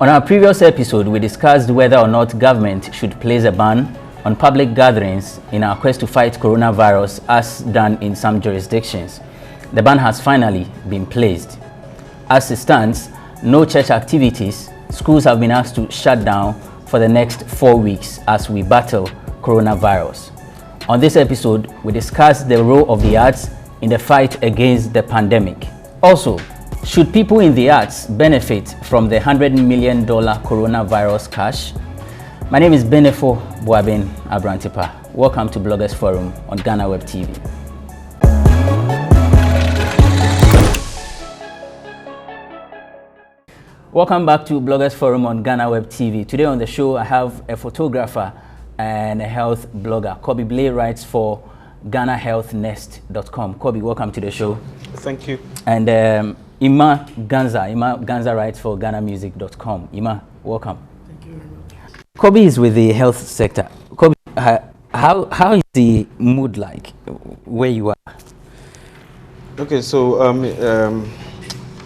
On our previous episode, we discussed whether or not government should place a ban on public gatherings in our quest to fight coronavirus as done in some jurisdictions. The ban has finally been placed. As it stands, no church activities, schools have been asked to shut down for the next 4 weeks as we battle coronavirus. On this episode, we discuss the role of the arts in the fight against the pandemic. Also, should people in the arts benefit from the $100 million coronavirus cash? My name is Benefo Boabin Abrantepa. Welcome to Bloggers Forum on Ghana Web TV. Welcome back to Bloggers Forum on Ghana Web TV. Today on the show, I have a photographer and a health blogger. Kobby Blay writes for GhanaHealthNest.com. Kobby, welcome to the show. Thank you. And Emmanuel Ghansah writes for GhanaMusic.com. Emma, welcome. Thank you very much. Kobby is with the health sector. Kobby, how is the mood like where you are? Okay, so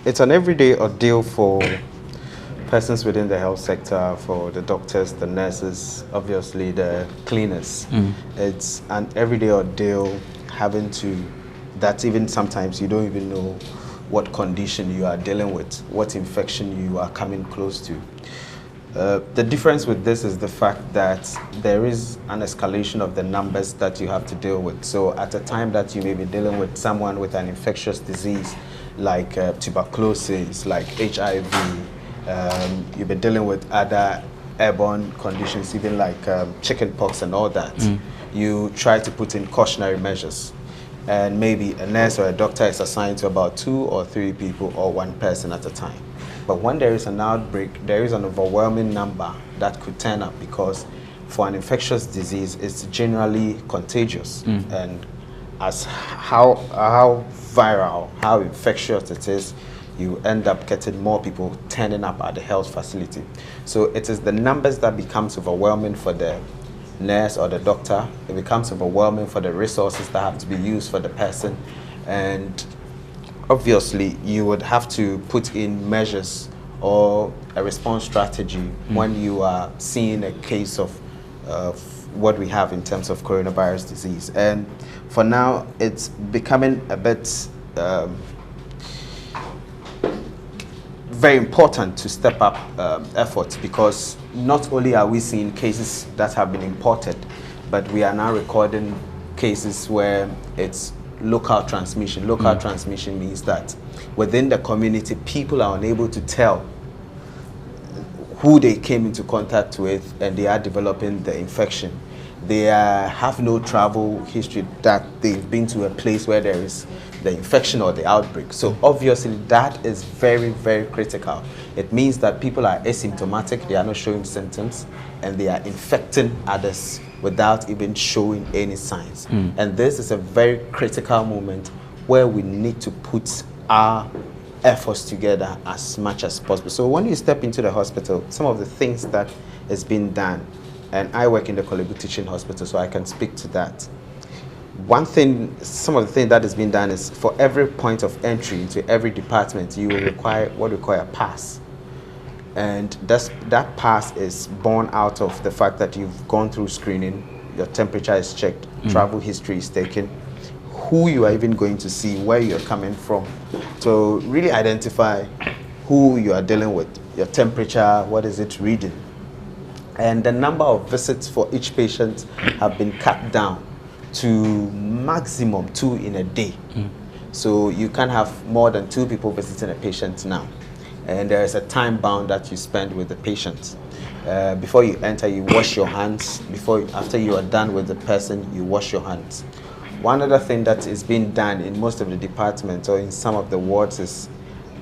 it's an everyday ordeal for persons within the health sector, for the doctors, the nurses, obviously the cleaners. It's an everyday ordeal having to, that even sometimes you don't even know what condition you are dealing with, what infection you are coming close to. The difference with this is the fact that there is an escalation of the numbers that you have to deal with. So at a time that you may be dealing with someone with an infectious disease like tuberculosis, like HIV, you've been dealing with other airborne conditions, even like chickenpox and all that. You try to put in cautionary measures. And maybe a nurse or a doctor is assigned to about 2 or 3 people or 1 person at a time. But when there is an outbreak, there is an overwhelming number that could turn up, because for an infectious disease, it's generally contagious. And as how viral, how infectious it is, you end up getting more people turning up at the health facility. So it is the numbers that becomes overwhelming for the nurse or the doctor. It becomes overwhelming for the resources that have to be used for the person. And obviously, you would have to put in measures or a response strategy when you are seeing a case of what we have in terms of coronavirus disease. And for now, it's becoming a bit very important to step up efforts, because not only are we seeing cases that have been imported, but we are now recording cases where it's local transmission. Local transmission means that within the community, people are unable to tell who they came into contact with, and they are developing the infection. They have no travel history that they've been to a place where there is the infection or the outbreak. So obviously that is very, very critical. It means that people are asymptomatic, they are not showing symptoms, and they are infecting others without even showing any signs. And this is a very critical moment where we need to put our efforts together as much as possible. So when you step into the hospital, some of the things that is being done, and I work in the Kolebu Teaching Hospital, so I can speak to that. One thing, some of the things that is being done is, for every point of entry into every department, you will require what we call a pass. And that pass is born out of the fact that you've gone through screening, your temperature is checked, travel history is taken, who you are even going to see, where you're coming from, to really identify who you are dealing with, your temperature, what is it reading. And the number of visits for each patient have been cut down to maximum 2 in a day. So you can't have more than 2 people visiting a patient now. And there is a time bound that you spend with the patient. Before you enter, you wash your hands. After you are done with the person, you wash your hands. One other thing that is being done in most of the departments or in some of the wards is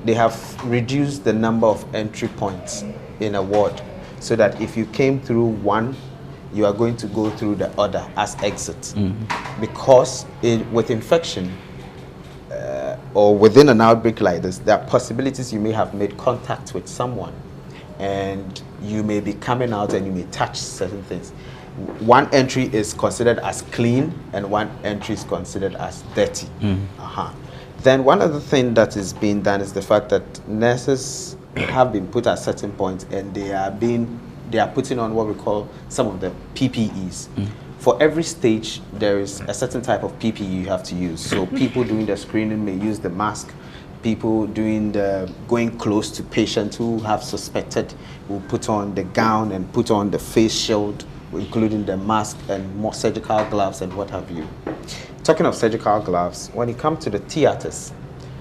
they have reduced the number of entry points in a ward, so that if you came through one, you are going to go through the other as exit. Because with infection or within an outbreak like this, there are possibilities you may have made contact with someone, and you may be coming out and you may touch certain things. One entry is considered as clean and one entry is considered as dirty. Then one other thing that is being done is the fact that nurses have been put at certain points, and they are putting on what we call some of the PPEs. For every stage, there is a certain type of PPE you have to use. So people doing the screening may use the mask. People going close to patients who have suspected will put on the gown and put on the face shield, including the mask and more surgical gloves and what have you. Talking of surgical gloves, when it comes to the theaters,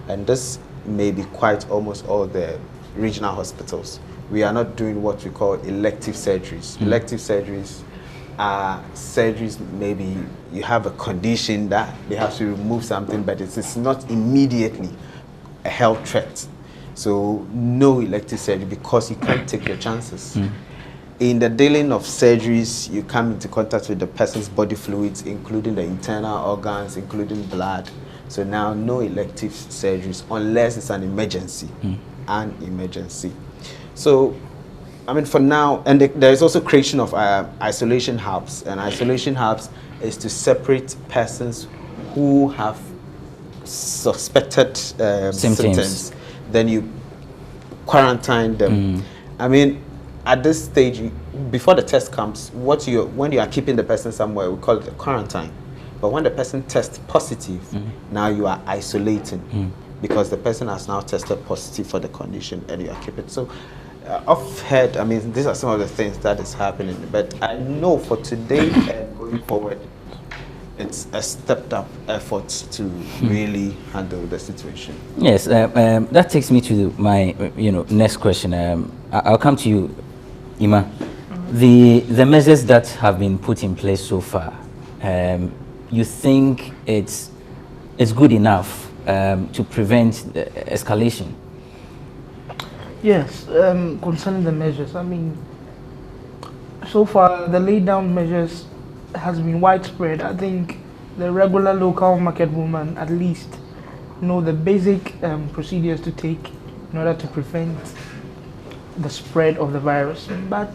and this may be quite almost all the regional hospitals, we are not doing what we call elective surgeries. Elective surgeries are surgeries, maybe you have a condition that they have to remove something, but it's not immediately a health threat. So no elective surgery, because you can't take your chances. In the dealing of surgeries, you come into contact with the person's body fluids, including the internal organs, including blood. So now no elective surgeries unless it's an emergency. An emergency. So, I mean, for now, and there is also creation of isolation hubs. And isolation hubs is to separate persons who have suspected symptoms. Then you quarantine them. I mean, at this stage, before the test comes, when you are keeping the person somewhere, we call it a quarantine. But when the person tests positive, now you are isolating because the person has now tested positive for the condition, and you are keeping. So, off head, I mean, these are some of the things that is happening. But I know for today and going forward, it's a stepped up effort to really handle the situation. Yes, that takes me to my next question. I'll come to you, Ima. The measures that have been put in place so far, you think it's good enough to prevent the escalation? Yes, concerning the measures, I mean, so far the laid down measures has been widespread. I think the regular local market woman at least know the basic procedures to take in order to prevent the spread of the virus. But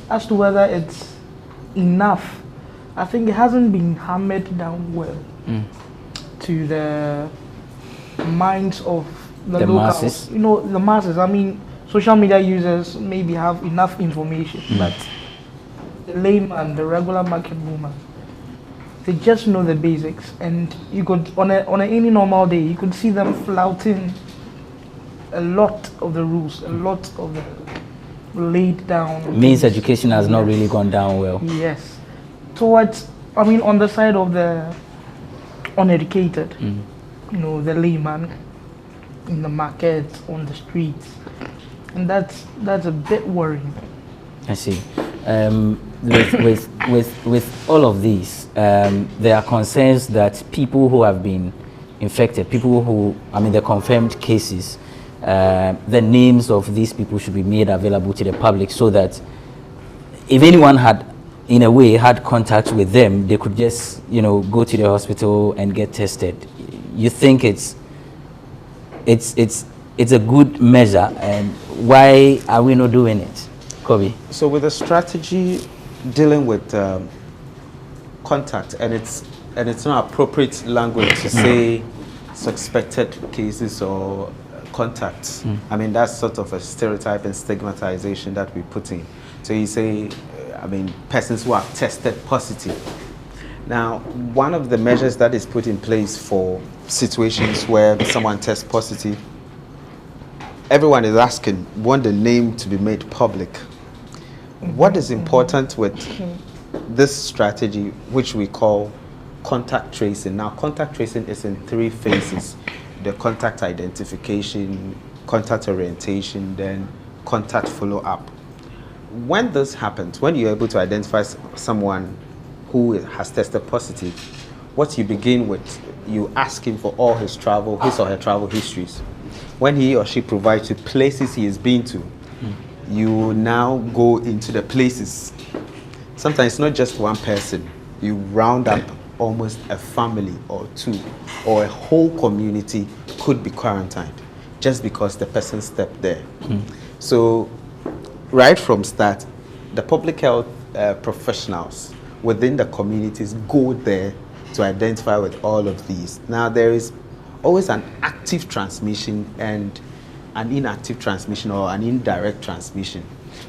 as to whether it's enough, I think it hasn't been hammered down well to the minds of the locals. Masses. The masses. I mean, social media users maybe have enough information, but the layman, the regular market woman, they just know the basics. And you could, on any normal day, you could see them flouting a lot of the rules, a lot of the laid down. Means education has not really gone down well. Yes. On the side of the uneducated, the layman in the market, on the streets, and that's a bit worrying. I see. With all of these, there are concerns that people who have been infected, the confirmed cases, the names of these people should be made available to the public, so that if anyone had, in a way, had contact with them, they could just, go to the hospital and get tested. You think it's a good measure, and why are we not doing it, Kobby? So with the strategy dealing with contact, and it's not appropriate language to say suspected cases or contacts. I mean, that's sort of a stereotype and stigmatization that we put in. So you say, persons who have tested positive. Now, one of the measures that is put in place for situations where someone tests positive, everyone is asking, want the name to be made public. What is important with this strategy, which we call contact tracing? Now, contact tracing is in 3 phases: the contact identification, contact orientation, then contact follow-up. When this happens, when you're able to identify someone who has tested positive, what you begin with, you ask him for all his or her travel histories. When he or she provides you places he has been to, you now go into the places. Sometimes it's not just one person. You round up almost a family or 2, or a whole community could be quarantined just because the person stepped there. So right from start, the public health professionals within the communities go there to identify with all of these. Now, there is always an active transmission, and an inactive transmission or an indirect transmission.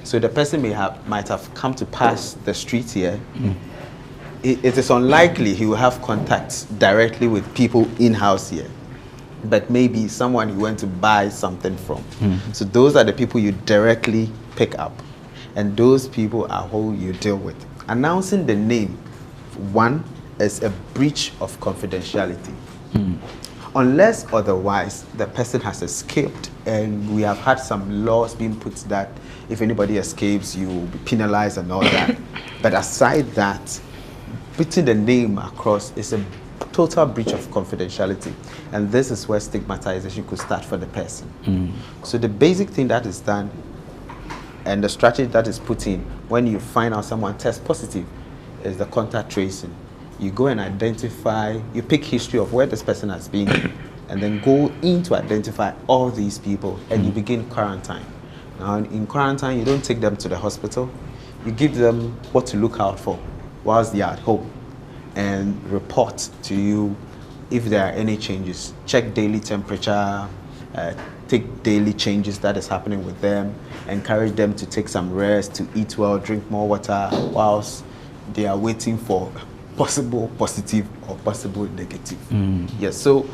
So the person might have come to pass the street here. It is unlikely he will have contact directly with people in-house here, but maybe someone he went to buy something from. So those are the people you directly pick up, and those people are who you deal with. Announcing the name, one, is a breach of confidentiality. Unless otherwise the person has escaped, and we have had some laws being put that if anybody escapes, you will be penalized and all that. But aside that, putting the name across is a total breach of confidentiality, and this is where stigmatization could start for the person. So the basic thing that is done and the strategy that is put in when you find out someone tests positive is the contact tracing. You go and identify, you pick history of where this person has been, and then go in to identify all these people, and you begin quarantine. Now in quarantine, you don't take them to the hospital, you give them what to look out for whilst they are at home, and report to you if there are any changes. Check daily temperature, take daily changes that is happening with them, encourage them to take some rest, to eat well, drink more water, whilst they are waiting for possible positive or possible negative. Yes, so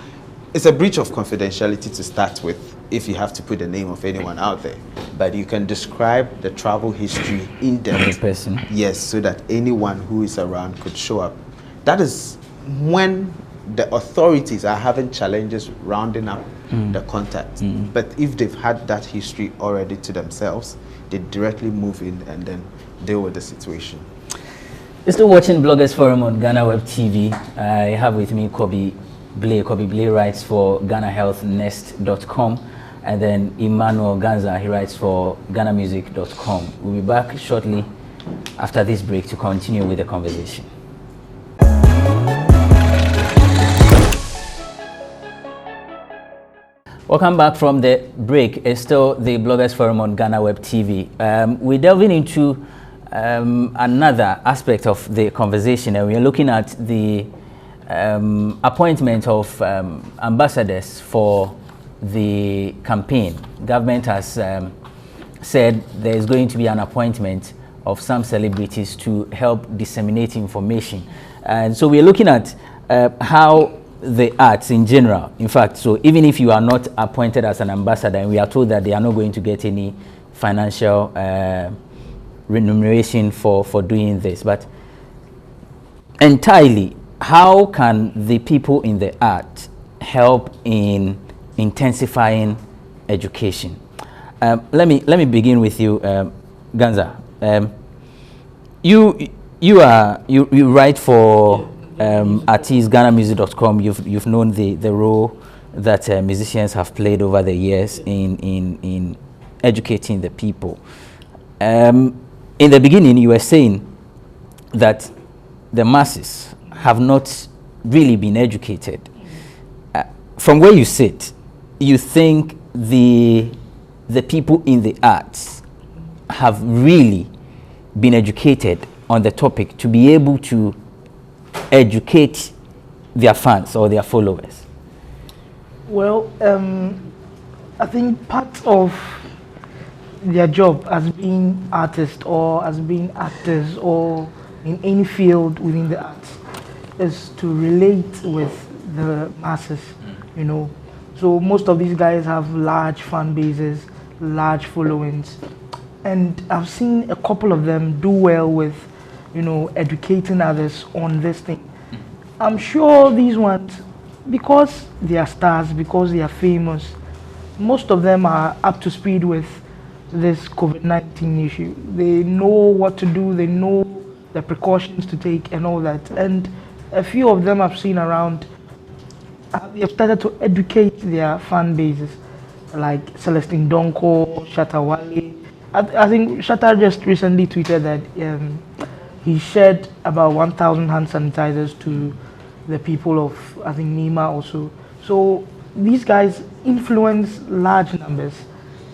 it's a breach of confidentiality to start with if you have to put the name of anyone out there. But you can describe the travel history in depth. Person. Yes, so that anyone who is around could show up. That is when the authorities are having challenges rounding up the contact. But if they've had that history already to themselves, they directly move in and then deal with the situation. You're still watching Bloggers Forum on Ghana Web TV. I have with me Kobby Blay. Kobby Blay writes for GhanaHealthNest.com, and then Emmanuel Ghansah, he writes for GhanaMusic.com. We'll be back shortly after this break to continue with the conversation. Welcome back from the break. It's still the Bloggers Forum on Ghana Web TV. We're delving into another aspect of the conversation, and we are looking at the appointment of ambassadors for the campaign. Government has said there is going to be an appointment of some celebrities to help disseminate information, and so we are looking at how the arts in general, in fact, so even if you are not appointed as an ambassador, and we are told that they are not going to get any financial remuneration for doing this, but entirely, how can the people in the art help in intensifying education? Let me begin with you, Ghansah. You write for artists, GhanaMusic.com. You've known the role that musicians have played over the years in educating the people. In the beginning, you were saying that the masses have not really been educated. From where you sit, you think the people in the arts have really been educated on the topic to be able to educate their fans or their followers? Well, I think part of their job as being artists or as being actors or in any field within the arts is to relate with the masses, you know. So most of these guys have large fan bases, large followings, and I've seen a couple of them do well with, you know, educating others on this thing. I'm sure these ones, because they are stars, because they are famous, most of them are up to speed with this COVID-19 issue. They know what to do, they know the precautions to take and all that. And a few of them I've seen around, they have started to educate their fan bases, like Celestine Donko, Shatta Wale. I think Shatta just recently tweeted that he shared about 1,000 hand sanitizers to the people of, I think, Nima also. So these guys influence large numbers,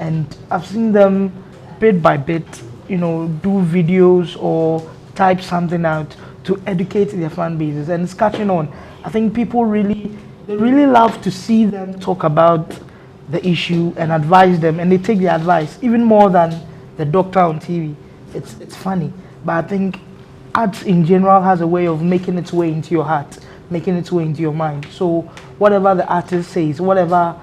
and I've seen them bit by bit, you know, do videos or type something out to educate their fan bases, and it's catching on. I think people really love to see them talk about the issue and advise them, and they take the advice even more than the doctor on TV. It's funny, but I think art in general has a way of making its way into your heart, making its way into your mind. So whatever the artist says, whatever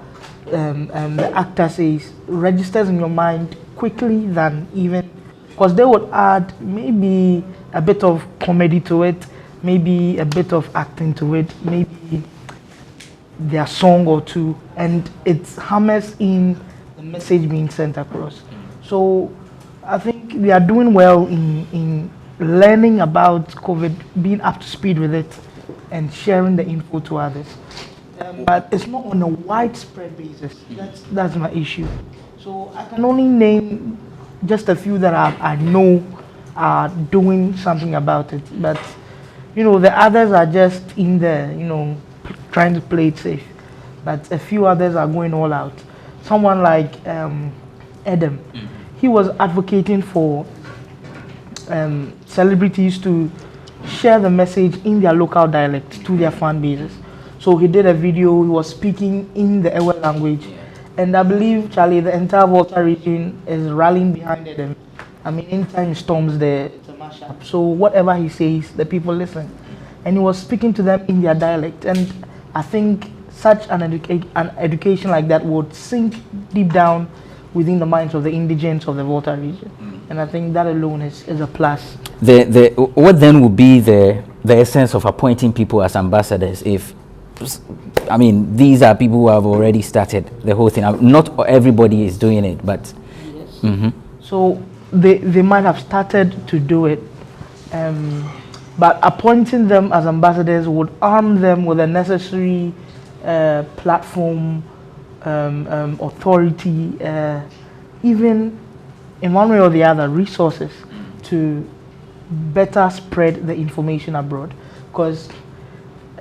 the actor says, registers in your mind quickly than even, because they would add maybe a bit of comedy to it, maybe a bit of acting to it, maybe their song or two, and it hammers in the message being sent across. So I think they are doing well in learning about COVID, being up to speed with it, and sharing the info to others. But it's not on a widespread basis. That's my issue. So I can only name just a few that I know are doing something about it. But the others are just in there, trying to play it safe. But a few others are going all out. Someone like Adam, he was advocating for celebrities to share the message in their local dialect to their fan bases. So he did a video, he was speaking in the Ewe language. And I believe, Charlie, the entire Volta region is rallying behind them. I mean, anytime he storms there, it's a mashup. So whatever he says, the people listen. And he was speaking to them in their dialect. And I think such an education like that would sink deep down within the minds of the indigents of the Volta region. And I think that alone is a plus. What then would be the essence of appointing people as ambassadors if, I mean, these are people who have already started the whole thing. Not everybody is doing it, but... Yes. So they might have started to do it, but appointing them as ambassadors would arm them with the necessary platform, authority, even in one way or the other, resources to better spread the information abroad. Because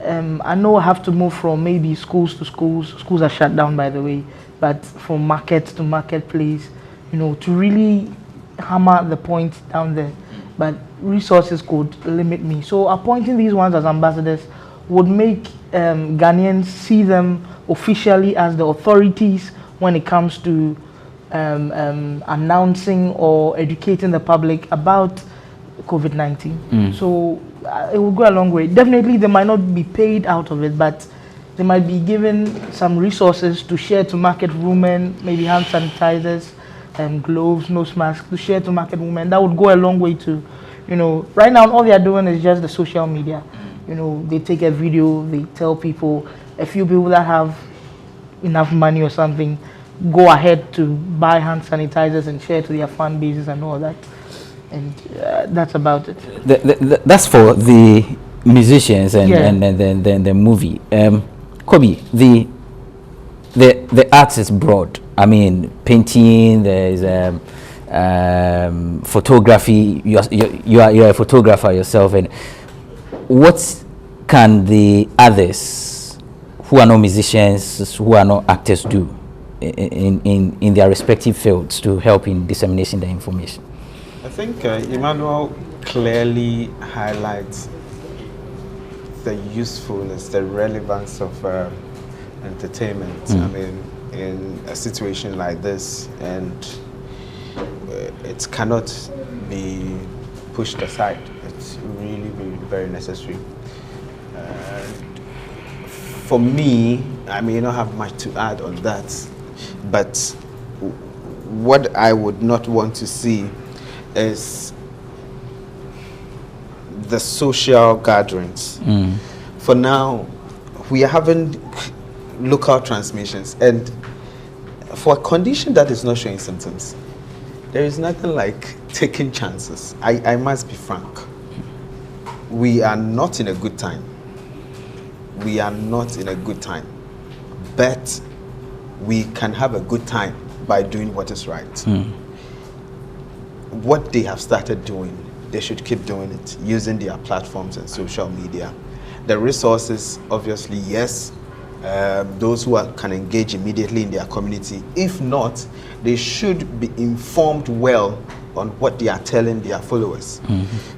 I know I have to move from maybe schools to schools. Schools are shut down, by the way, but from market to marketplace, to really hammer the point down there. But resources could limit me. So appointing these ones as ambassadors would make Ghanaians see them officially as the authorities when it comes to announcing or educating the public about COVID-19. So it will go a long way. Definitely they might not be paid out of it, but they might be given some resources to share to market women, maybe hand sanitizers, gloves, nose masks, to share to market women. That would go a long way to, right now all they are doing is just the social media. They take a video, they tell people, a few people that have enough money or something, go ahead to buy hand sanitizers and share to their fan bases and all that. And that's about it. That's for the musicians and the movie. Kobby, the arts is broad. I mean, painting, there's photography. You're a photographer yourself. And what can the others who are not musicians, who are not actors do in their respective fields to help in disseminating the information? I think Emmanuel clearly highlights the usefulness, the relevance of entertainment. I mean, in a situation like this, and it cannot be pushed aside. It's really, really very necessary. For me, I may not have much to add on that, but what I would not want to see is the social gatherings. For now, we are having local transmissions, and for a condition that is not showing symptoms, there is nothing like taking chances. I must be frank. We are not in a good time. We are not in a good time, but we can have a good time by doing what is right. What they have started doing, they should keep doing it, using their platforms and social media. The resources, obviously, yes, those who can engage immediately in their community. If not, they should be informed well on what they are telling their followers.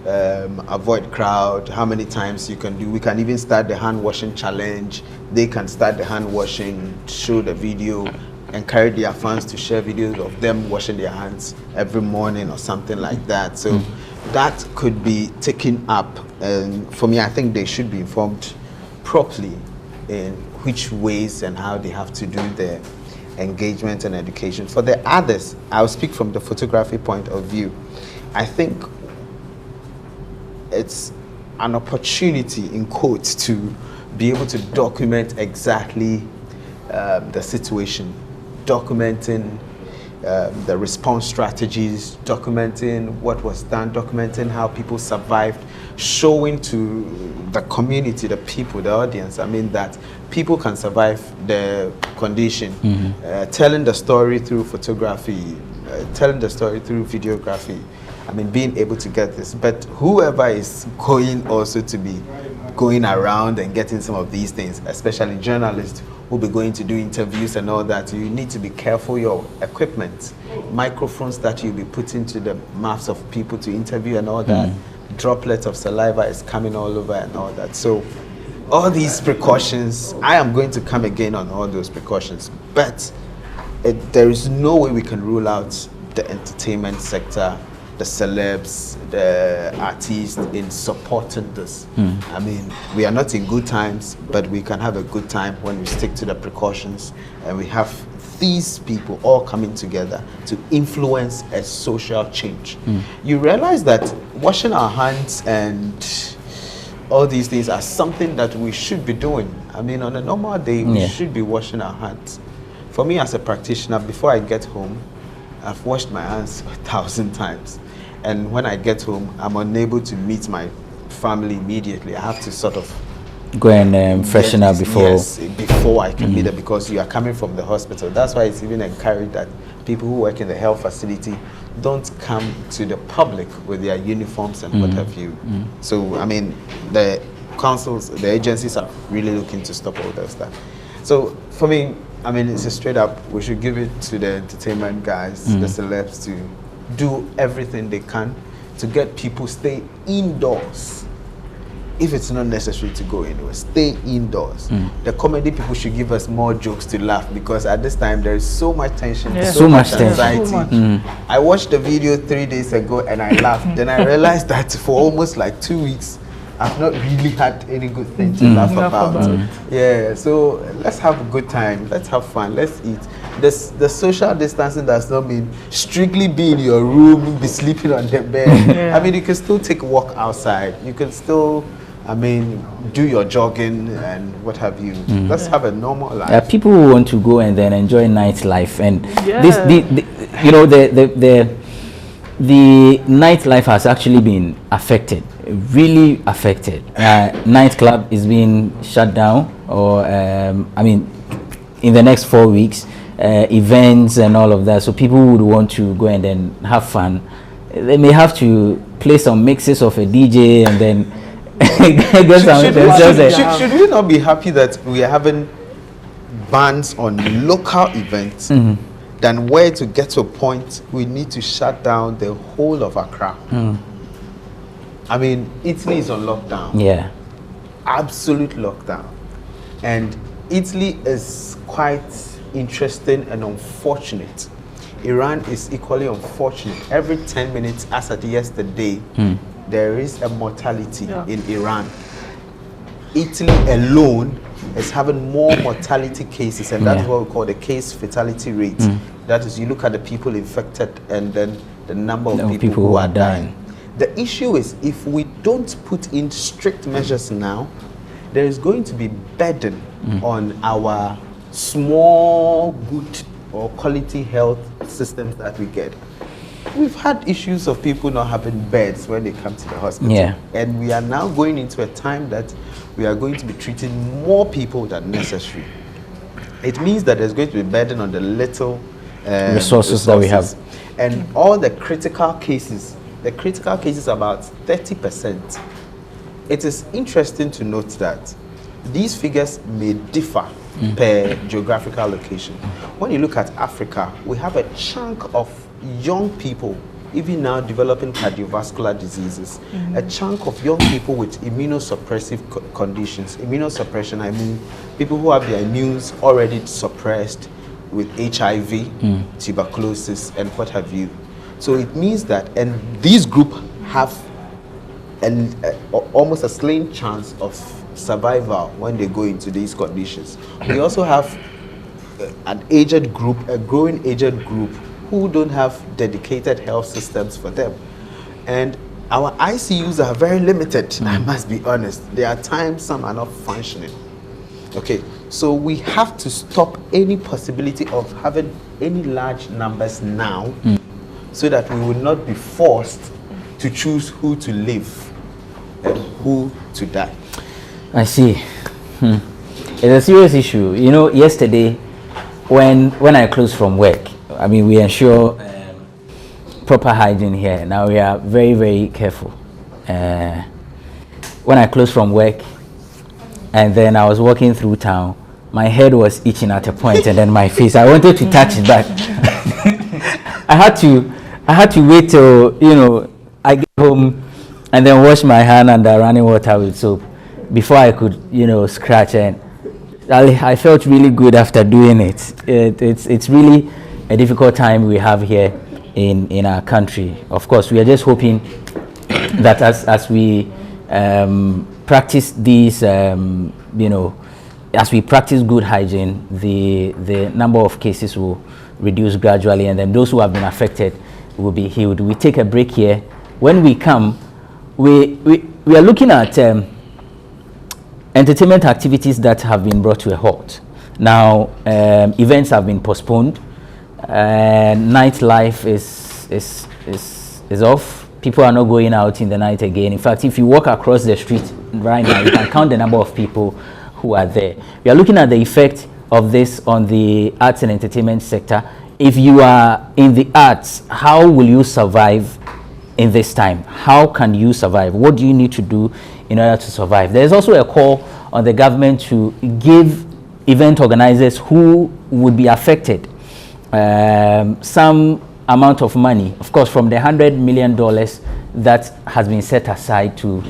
Avoid crowd, how many times you can do. We can even start the hand washing challenge. They can start the hand washing, show the video, encourage their fans to share videos of them washing their hands every morning or something like that. So that could be taken up, and for me, I think they should be informed properly in which ways and how they have to do their engagement and education. For the others, I'll speak from the photography point of view. I think it's an opportunity, in quotes, to be able to document exactly the situation, documenting the response strategies, documenting what was done, documenting how people survived, showing to the community, the people, the audience, I mean, that people can survive the condition, telling the story through photography, telling the story through videography, I mean, being able to get this. But whoever is going also to be going around and getting some of these things, especially journalists who will be going to do interviews and all that, you need to be careful your equipment, microphones that you'll be putting to the mouths of people to interview and all that, droplets of saliva is coming all over and all that. So all these precautions, I am going to come again on all those precautions, but there is no way we can rule out the entertainment sector, the celebs, the artists in supporting this. I mean, we are not in good times, but we can have a good time when we stick to the precautions and we have these people all coming together to influence a social change. You realize that washing our hands and all these things are something that we should be doing. I mean, on a normal day, we should be washing our hands. For me as a practitioner, before I get home, I've washed my hands 1,000 times. And when I get home, I'm unable to meet my family immediately. I have to sort of go and freshen up before. Yes, before I can be there, because you are coming from the hospital. That's why it's even encouraged that people who work in the health facility don't come to the public with their uniforms and what have you. So, I mean, the councils, the agencies are really looking to stop all that stuff. So, for me, I mean, it's a straight up, we should give it to the entertainment guys, the celebs, to do everything they can to get people stay indoors. If it's not necessary to go anywhere, stay indoors. The comedy people should give us more jokes to laugh, because at this time there is so much tension, so much anxiety. So much. I watched the video 3 days ago and I laughed. Then I realized that for almost like 2 weeks, I've not really had any good thing to laugh about. Yeah, so let's have a good time. Let's have fun. Let's eat. The social distancing does not mean strictly be in your room, be sleeping on the bed. I mean, you can still take a walk outside. You can still, I mean, do your jogging and what have you. Let's have a normal life. People who want to go and then enjoy nightlife, and you know, the nightlife has actually been affected, really affected. Nightclub is being shut down, or I mean, in the next 4 weeks, events and all of that. So people would want to go and then have fun. They may have to play some mixes of a DJ and then should we not be happy that we are having bans on local events than where to get to a point we need to shut down the whole of Accra? I mean, Italy is on lockdown. Yeah. Absolute lockdown. And Italy is quite interesting and unfortunate. Iran is equally unfortunate. Every 10 minutes, as at yesterday, there is a mortality in Iran. Italy alone is having more mortality cases, and that's what we call the case fatality rate. That is, you look at the people infected and then the number of people who are dying. The issue is, if we don't put in strict measures now, there is going to be burden on our small, good or quality health systems that we get. We've had issues of people not having beds when they come to the hospital. And we are now going into a time that we are going to be treating more people than necessary. It means that there's going to be burden on the little resources that we have. And all the critical cases about 30%. It is interesting to note that these figures may differ per geographical location. When you look at Africa, we have a chunk of young people even now developing cardiovascular diseases, a chunk of young people with immunosuppressive conditions. Immunosuppression, I mean people who have their immunes already suppressed, with HIV, tuberculosis, and what have you. So it means that, and these groups have almost a slim chance of survival when they go into these conditions. We also have an aged group, a growing aged group, who don't have dedicated health systems for them. And our ICUs are very limited, I must be honest. There are times some are not functioning. Okay, so we have to stop any possibility of having any large numbers now, so that we will not be forced to choose who to live and who to die. I see. It's a serious issue. You know, yesterday when I closed from work, I mean, we ensure proper hygiene here. Now we are very, very careful. When I closed from work, and then I was walking through town, my head was itching at a point, and then my face, I wanted to touch it, but I had to wait till, you know, I get home and then wash my hand under running water with soap before I could, you know, scratch. And I felt really good after doing it. It's really a difficult time we have here in our country. Of course, we are just hoping that as we practice these, you know, as we practice good hygiene, the number of cases will reduce gradually, and then those who have been affected will be healed. We take a break here. When we come, we are looking at entertainment activities that have been brought to a halt. Now, events have been postponed. Nightlife is off. People are not going out in the night again. In fact, if you walk across the street right now, you can count the number of people who are there. We are looking at the effect of this on the arts and entertainment sector. If you are in the arts, how will you survive in this time? How can you survive? What do you need to do in order to survive? There's also a call on the government to give event organizers who would be affected some amount of money, of course, from the $100 million that has been set aside to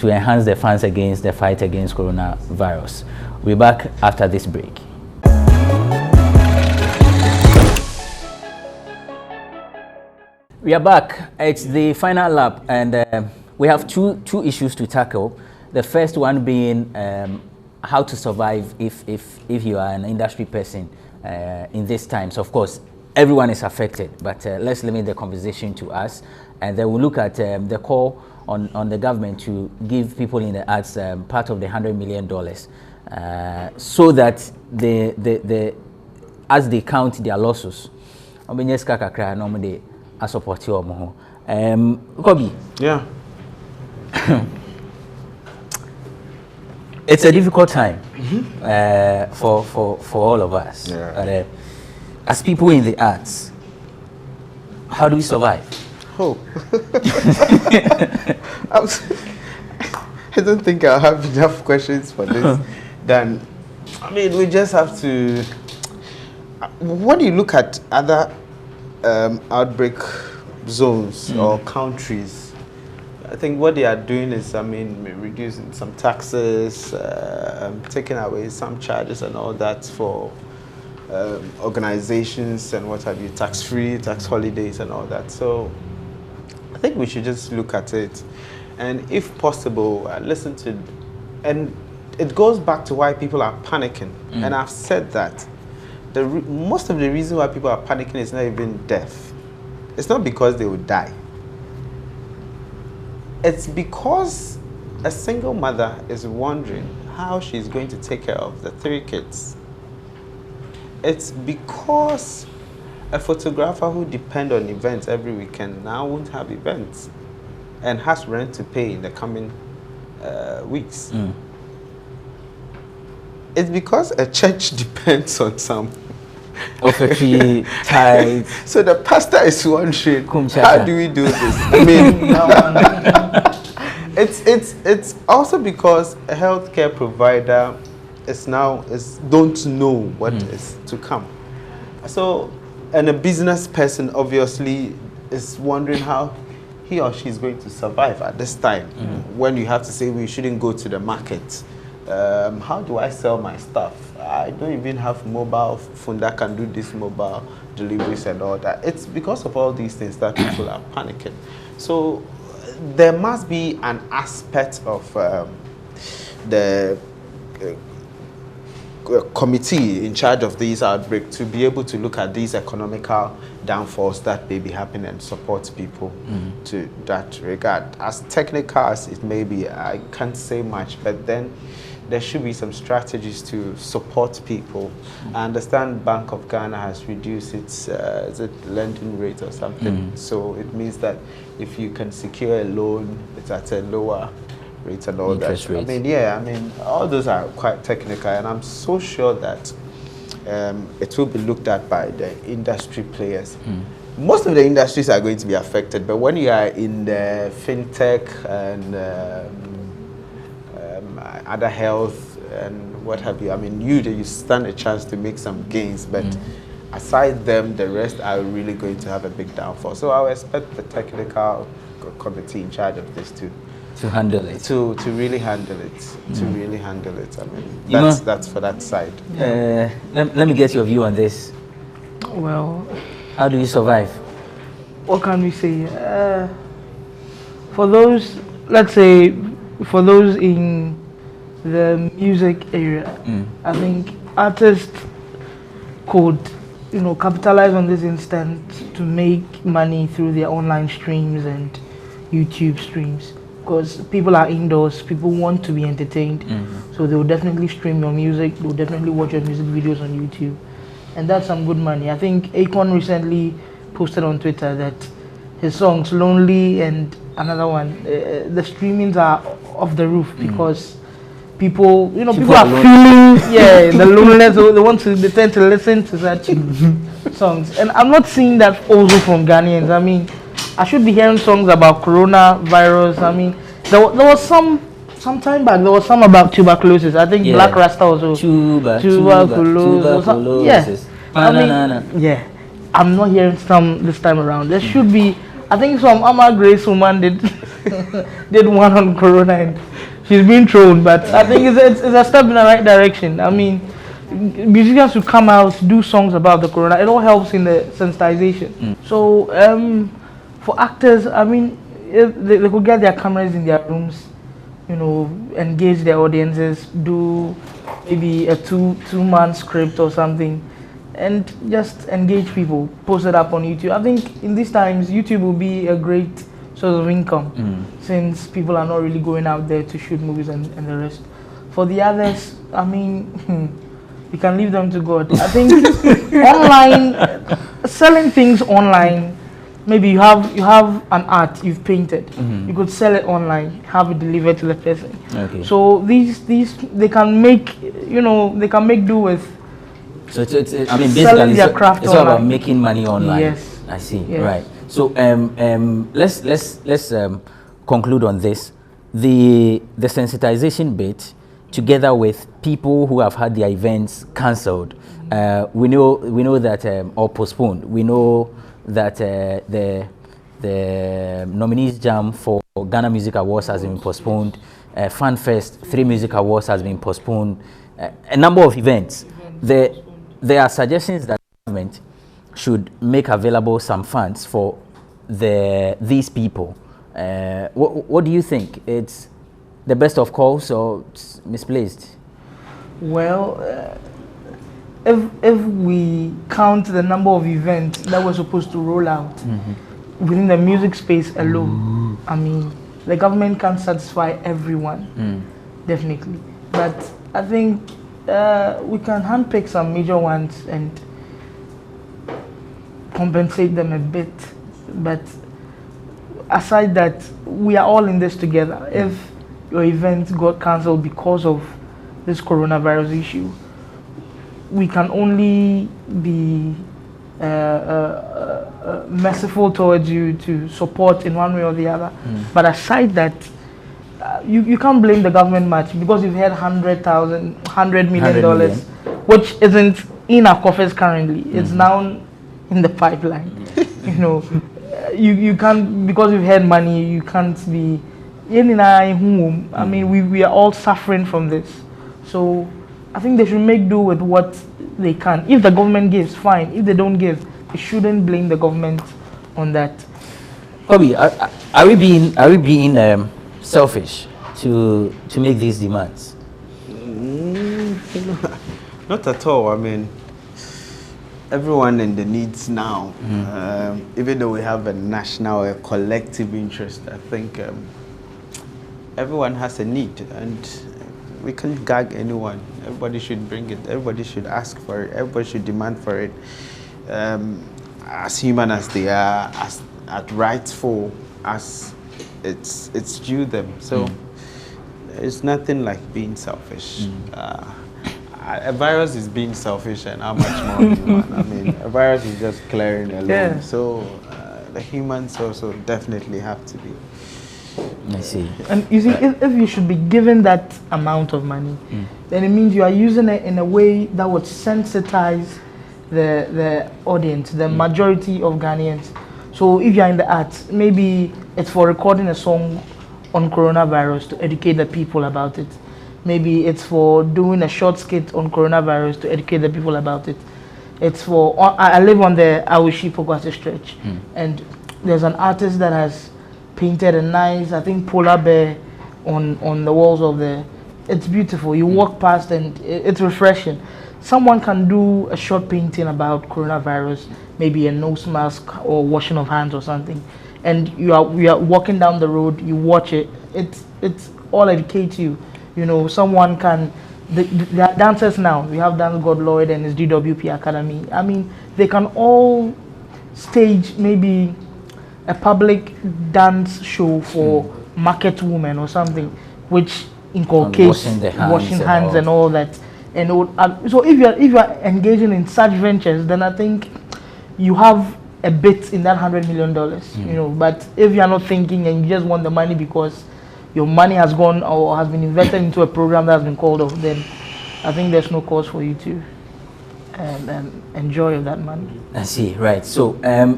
enhance the funds against the fight against coronavirus. We're back after this break. We are back. It's the final lap, and we have two issues to tackle. The first one being how to survive if you are an industry person in these times. Of course, everyone is affected, but let's limit the conversation to us, and then we'll look at the call on the government to give people in the arts part of the $100 million, so that as they count their losses, I support you. Kobby. Yeah. It's a difficult time for all of us. Yeah. But, as people in the arts, how do we survive? Oh. I don't think I have enough questions for this. Then, I mean, we just have to. When you look at other outbreak zones or countries, I think what they are doing is, I mean, reducing some taxes, taking away some charges and all that for organizations and what have you, tax-free, tax holidays and all that. So I think we should just look at it, and if possible, listen to, and it goes back to why people are panicking. And I've said that most of the reason why people are panicking is not even death. It's not because they will die. It's because a single mother is wondering how she's going to take care of the 3 kids. It's because a photographer who depends on events every weekend now won't have events and has rent to pay in the coming weeks. It's because a church depends on some Offertory, tithe. So the pastor is wondering, how do we do this? I mean, it's also because a healthcare provider don't know what is to come. So, and a business person obviously is wondering how he or she is going to survive at this time when you have to say we shouldn't go to the market how do I sell my stuff? I don't even have mobile phone that can do this mobile deliveries and all that. It's because of all these things that people are panicking. So there must be an aspect of the committee in charge of these outbreaks to be able to look at these economical downfalls that may be happening and support people to that regard. As technical as it may be, I can't say much, but then there should be some strategies to support people. I understand Bank of Ghana has reduced its is it lending rate or something. So it means that if you can secure a loan, it's at a lower rate and all interest that. Rates. I mean, yeah, I mean, all those are quite technical, and I'm so sure that it will be looked at by the industry players. Most of the industries are going to be affected, but when you are in the fintech and other health and what have you, I mean, you stand a chance to make some gains, but aside them, the rest are really going to have a big downfall. So I expect the technical committee in charge of this to handle it, to really handle it, to really handle it. I mean, that's for that side. Let me get your view on this. Well, how do you survive? What can we say? For those, let's say, for those in the music area, I think artists could, capitalize on this instant to make money through their online streams and YouTube streams. Because people are indoors, people want to be entertained, so they will definitely stream your music, they will definitely watch your music videos on YouTube, and that's some good money. I think Akon recently posted on Twitter that his songs Lonely and another one, the streamings are off the roof because people, people are feeling the loneliness, so they tend to listen to such songs. And I'm not seeing that also from Ghanaians. I mean, I should be hearing songs about coronavirus. I mean, there was some time back, there was some about tuberculosis. I think Black Rasta also. Tuberculosis. I mean, I'm not hearing some this time around. There should be, I think some Ama Grace woman did one on corona and she's been thrown, but I think it's a step in the right direction. I mean, musicians should come out, do songs about the corona. It all helps in the sensitization. So, for actors, I mean, if they could get their cameras in their rooms, engage their audiences, do maybe a two-month script or something, and just engage people, post it up on YouTube. I think in these times, YouTube will be a great source of income since people are not really going out there to shoot movies and the rest. For the others, I mean, you can leave them to God. I think online, selling things online, maybe you have an art you've painted, you could sell it online, have it delivered to the person. Okay. So these they can make do with. So it's I mean, basically their craft it's all about making money online. Yes. I see. Yes. Right. So let's conclude on this. The sensitization bit, together with people who have had their events cancelled, we know that or postponed. We know that the nominees jam for Ghana Music Awards has been postponed. FanFest 3 Music Awards has been postponed. A number of events. There are suggestions that the government should make available some funds for these people. What do you think? It's the best of calls or it's misplaced? Well, if we count the number of events that were supposed to roll out within the music space alone, I mean, the government can't satisfy everyone, definitely. But I think we can handpick some major ones and compensate them a bit. But aside that, we are all in this together. If your event got cancelled because of this coronavirus issue, we can only be merciful towards you to support in one way or the other. But aside that, you can't blame the government much because you've had $100 million, which isn't in our coffers currently. It's now in the pipeline. You can't, because you've had money, you can't be in our home. I mean, we are all suffering from this. So I think they should make do with what they can. If the government gives, fine. If they don't give, they shouldn't blame the government on that. Kobby, are we being selfish to make these demands? Not at all. I mean, everyone in the needs now, even though we have a national, a collective interest, I think everyone has a need, and we can't gag anyone. Everybody should bring it. Everybody should ask for it. Everybody should demand for it. As human as they are, as rightful as it's due them. So it's nothing like being selfish. A virus is being selfish, and how much more human? I mean, a virus is just clearing alone. Yeah. So the humans also definitely have to be. I see. And you see, if you should be given that amount of money, then it means you are using it in a way that would sensitize the audience, the majority of Ghanaians. So if you're in the arts, maybe it's for recording a song on coronavirus to educate the people about it. Maybe it's for doing a short skit on coronavirus to educate the people about it. It's for, I live on the Awishi Pogwase stretch, and there's an artist that has painted a nice, I think, polar bear on the walls of the, it's beautiful. You walk past and it's refreshing. Someone can do a short painting about coronavirus, maybe a nose mask or washing of hands or something, and you are walking down the road, you watch it, it's all educate you. You know, someone can, the dancers now, we have Dance God Lloyd and his DWP Academy. I mean, they can all stage maybe a public dance show for market women or something, which inculcates washing hands and all that. And so if you are engaging in such ventures, then I think you have a bit in that $100 million. You know, but if you are not thinking and you just want the money because your money has gone or has been invested into a program that has been called off, then I think there's no cause for you to enjoy that money. I see, right. So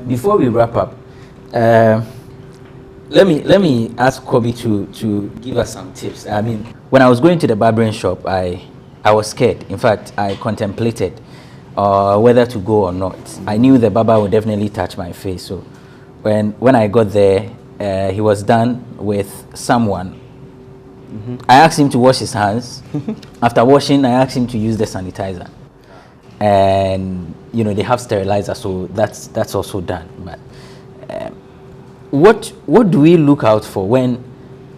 before we wrap up, let me ask Kobby to give us some tips. I mean, when I was going to the barbering shop, I was scared. In fact, I contemplated whether to go or not. I knew the barber would definitely touch my face. So when I got there, he was done with someone. I asked him to wash his hands. After washing, I asked him to use the sanitizer. And you know, they have sterilizer, so that's also done. But what do we look out for when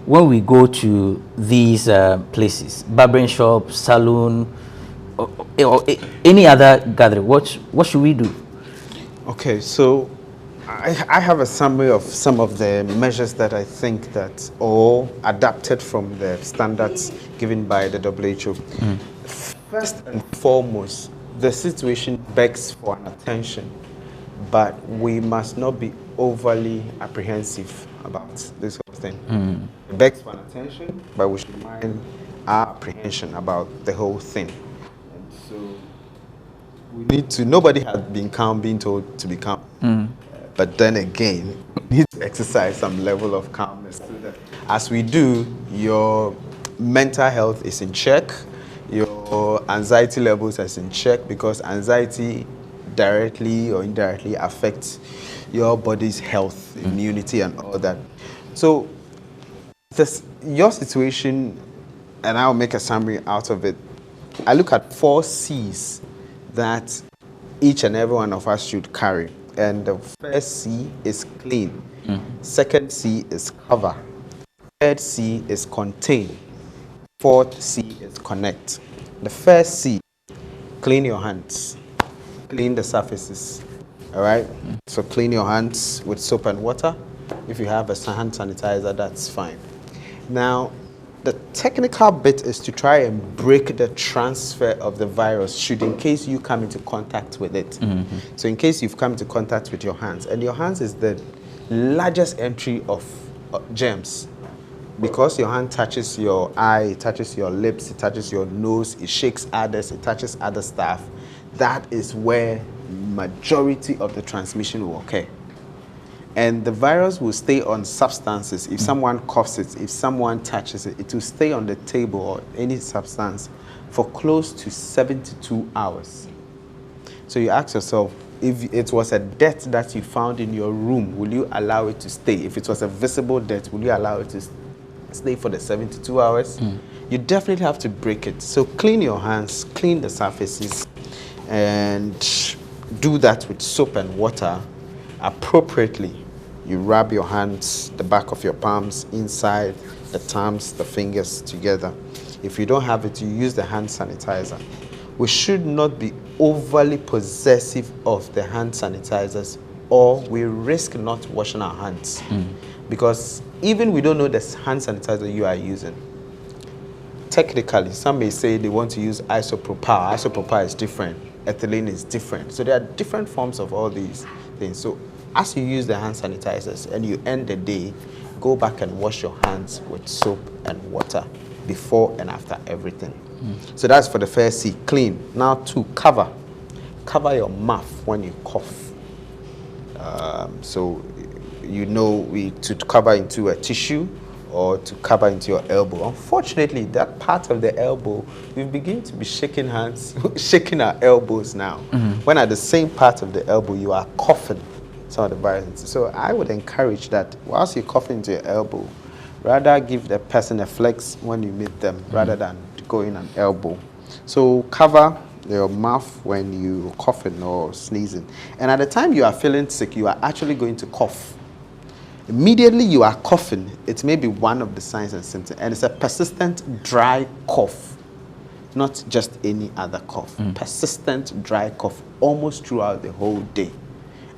we go to these places, barbering shop, salon, or any other gathering? What should we do? Okay, so I have a summary of some of the measures that I think that all adapted from the standards given by the WHO. First and foremost, the situation begs for an attention, but we must not be overly apprehensive about this whole thing. It begs for an attention, but we should mind our apprehension about the whole thing. And so we need to, nobody has been calm, being told to be calm. But then again, we need to exercise some level of calmness so that as we do, your mental health is in check, your anxiety levels is in check, because anxiety directly or indirectly affects your body's health, immunity, and all that. So your situation, and I'll make a summary out of it. I look at 4 C's that each and every one of us should carry. And the first C is clean. Second C is cover. Third C is contain. Fourth C is connect. The first C, clean your hands. Clean the surfaces. All right? So clean your hands with soap and water. If you have a hand sanitizer, that's fine. Now, the technical bit is to try and break the transfer of the virus should in case you come into contact with it. So in case you've come into contact with your hands, and your hands is the largest entry of germs, because your hand touches your eye, it touches your lips, it touches your nose, it shakes others, it touches other stuff. That is where majority of the transmission will occur. And the virus will stay on substances. If someone coughs it, if someone touches it, it will stay on the table or any substance for close to 72 hours. So you ask yourself, if it was a death that you found in your room, will you allow it to stay? If it was a visible death, will you allow it to stay for the 72 hours? You definitely have to break it. So clean your hands, clean the surfaces, and do that with soap and water appropriately. You rub your hands, the back of your palms, inside, the thumbs, the fingers together. If you don't have it, you use the hand sanitizer. We should not be overly possessive of the hand sanitizers, or we risk not washing our hands. Because even we don't know the hand sanitizer you are using. Technically, some may say they want to use isopropyl. Isopropyl is different. Ethylene is different. So there are different forms of all these things. So as you use the hand sanitizers and you end the day, go back and wash your hands with soap and water before and after everything. So that's for the first C, clean. Now 2, cover. Cover your mouth when you cough. So you know to cover into a tissue or to cover into your elbow. Unfortunately, that part of the elbow, we begin to be shaking hands, shaking our elbows now. When at the same part of the elbow, you are coughing some of the viruses. So I would encourage that whilst you're coughing into your elbow, rather give the person a flex when you meet them rather than go in an elbow. So cover your mouth when you're coughing or sneezing. And at the time you are feeling sick, you are actually going to cough. Immediately you are coughing, it may be one of the signs and symptoms. And it's a persistent dry cough, not just any other cough. Persistent dry cough almost throughout the whole day.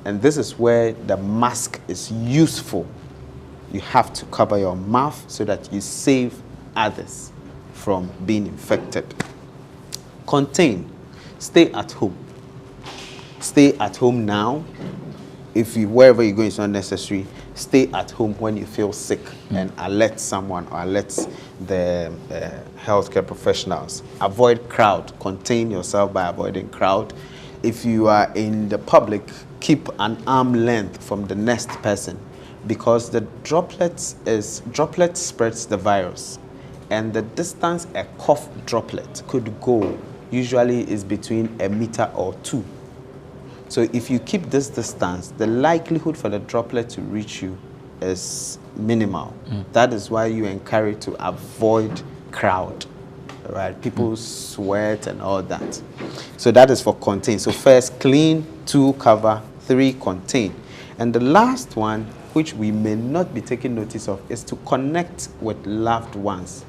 And this is where the mask is useful. You have to cover your mouth so that you save others from being infected. Contain. Stay at home. Stay at home now. If wherever you're going is not necessary, stay at home when you feel sick and alert someone or alert the healthcare professionals. Avoid crowd. Contain yourself by avoiding crowd. If you are in the public, keep an arm length from the next person, because the droplet spreads the virus, and the distance a cough droplet could go usually is between 1 meter or 2. So if you keep this distance, the likelihood for the droplet to reach you is minimal. That is why you encourage to avoid crowd, right? People sweat and all that. So that is for contain. So first, clean. 2, cover. 3, contain. And the last one, which we may not be taking notice of, is to connect with loved ones.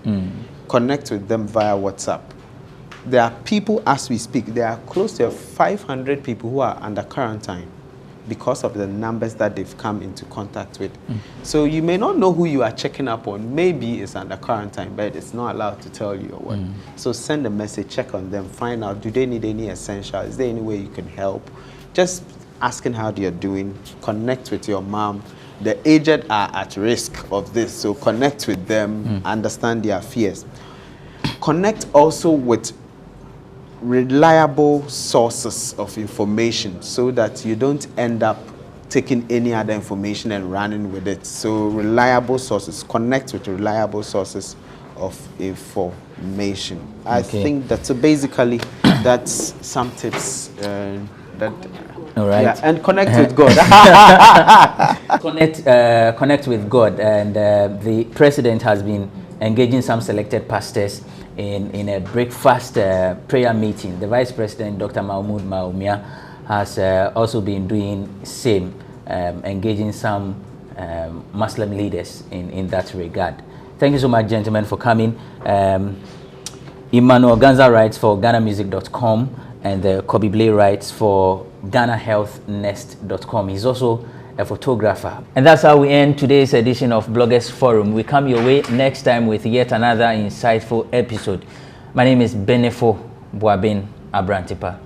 Connect with them via WhatsApp. There are people, as we speak, there are close to 500 people who are under quarantine because of the numbers that they've come into contact with. So you may not know who you are checking up on. Maybe it's under quarantine, but it's not allowed to tell you or what. So send a message, check on them, find out, do they need any essential? Is there any way you can help? Just asking how they're doing. Connect with your mom. The aged are at risk of this, so connect with them, understand their fears. Connect also with reliable sources of information so that you don't end up taking any other information and running with it. So reliable sources, connect with reliable sources of information. I think that, so basically that's some tips that. All right. Yeah, and connect with God. Connect with God. And the president has been engaging some selected pastors in a breakfast prayer meeting. The Vice President, Dr. Mahmoud Maumia, has also been doing same, engaging some Muslim leaders in that regard. Thank you so much, gentlemen, for coming. Emmanuel Ghansah writes for GhanaMusic.com, and Kobby Blay writes for GhanaHealthNest.com. He's also a photographer. And that's how we end today's edition of Bloggers Forum. We come your way next time with yet another insightful episode. My name is Benefo Boabin Abrantepa.